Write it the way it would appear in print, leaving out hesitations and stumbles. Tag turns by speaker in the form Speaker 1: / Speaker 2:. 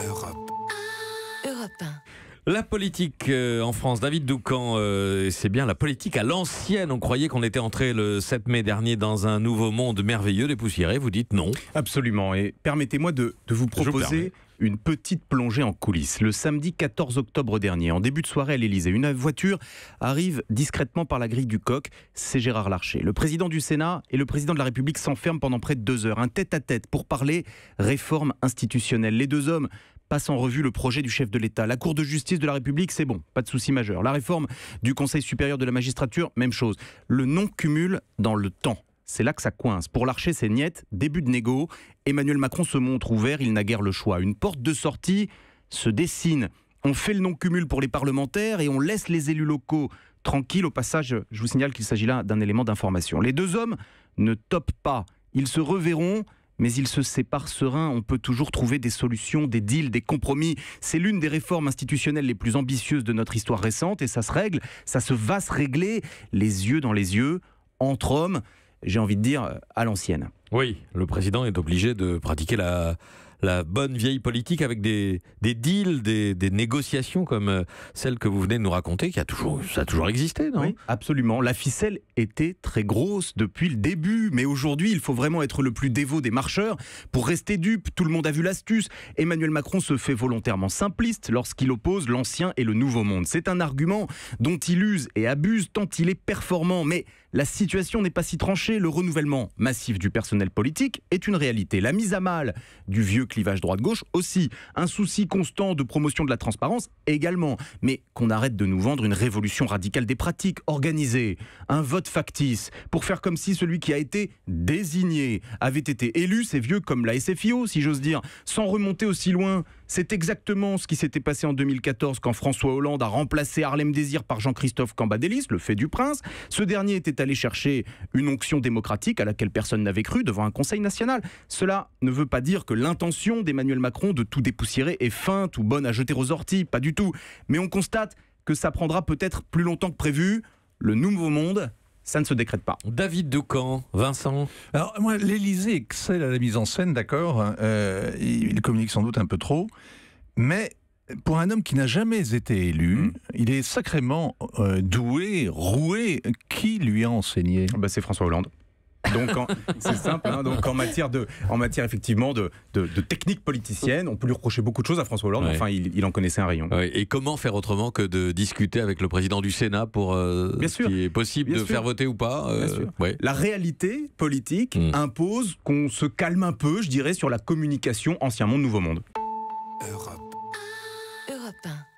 Speaker 1: Europe.
Speaker 2: Europe 1.
Speaker 3: La politique en France, David Doucan, c'est bien la politique à l'ancienne. On croyait qu'on était entré le 7 mai dernier dans un nouveau monde merveilleux, dépoussiéré. Vous dites non.
Speaker 4: Absolument. Et permettez-moi de vous proposer une petite plongée en coulisses. Le samedi 14 octobre dernier, en début de soirée à l'Élysée, une voiture arrive discrètement par la grille du Coq. C'est Gérard Larcher. Le président du Sénat et le président de la République s'enferment pendant près de 2 heures. Un tête-à-tête pour parler réforme institutionnelle. Les deux hommes passe en revue le projet du chef de l'État. La Cour de justice de la République, c'est bon, pas de souci majeur. La réforme du Conseil supérieur de la magistrature, même chose. Le non-cumul dans le temps, c'est là que ça coince. Pour Larcher, c'est niette, début de négo. Emmanuel Macron se montre ouvert, il n'a guère le choix. Une porte de sortie se dessine. On fait le non-cumul pour les parlementaires et on laisse les élus locaux tranquilles. Au passage, je vous signale qu'il s'agit là d'un élément d'information. Les deux hommes ne topent pas. Ils se reverront, mais ils se séparent sereins. On peut toujours trouver des solutions, des deals, des compromis. C'est l'une des réformes institutionnelles les plus ambitieuses de notre histoire récente et ça se règle, ça va se régler les yeux dans les yeux, entre hommes, j'ai envie de dire à l'ancienne.
Speaker 3: Oui, le président est obligé de pratiquer la bonne vieille politique avec des deals, des négociations comme celle que vous venez de nous raconter, ça a toujours existé, non ?
Speaker 4: Oui, absolument. La ficelle était très grosse depuis le début, mais aujourd'hui, il faut vraiment être le plus dévot des marcheurs pour rester dupe. Tout le monde a vu l'astuce. Emmanuel Macron se fait volontairement simpliste lorsqu'il oppose l'ancien et le nouveau monde. C'est un argument dont il use et abuse tant il est performant, mais la situation n'est pas si tranchée. Le renouvellement massif du personnel politique est une réalité. La mise à mal du vieux clivage droite-gauche aussi. Un souci constant de promotion de la transparence également. Mais qu'on arrête de nous vendre une révolution radicale des pratiques organisées. Un vote factice pour faire comme si celui qui a été désigné avait été élu. C'est vieux comme la SFIO, si j'ose dire. Sans remonter aussi loin, c'est exactement ce qui s'était passé en 2014 quand François Hollande a remplacé Harlem Désir par Jean-Christophe Cambadélis, le fait du prince. Ce dernier était allé chercher une onction démocratique à laquelle personne n'avait cru devant un conseil national. Cela ne veut pas dire que l'intention d'Emmanuel Macron de tout dépoussiérer est feinte ou bonne à jeter aux orties, pas du tout. Mais on constate que ça prendra peut-être plus longtemps que prévu. Le nouveau monde, ça ne se décrète pas.
Speaker 3: David Doucan, Vincent.
Speaker 5: Alors moi, l'Élysée excelle à la mise en scène, d'accord. Il communique sans doute un peu trop, mais pour un homme qui n'a jamais été élu, il est sacrément doué, roué. Qui lui a enseigné ?
Speaker 4: C'est François Hollande. Donc c'est simple, hein, donc en matière effectivement de technique politicienne, on peut lui reprocher beaucoup de choses à François Hollande, mais enfin il en connaissait un rayon.
Speaker 3: Ouais. Et comment faire autrement que de discuter avec le président du Sénat pour ce qui est possible de faire voter ou pas ouais.
Speaker 4: La réalité politique impose qu'on se calme un peu, je dirais, sur la communication ancien monde, nouveau monde.
Speaker 1: Europe.
Speaker 2: Europe 1.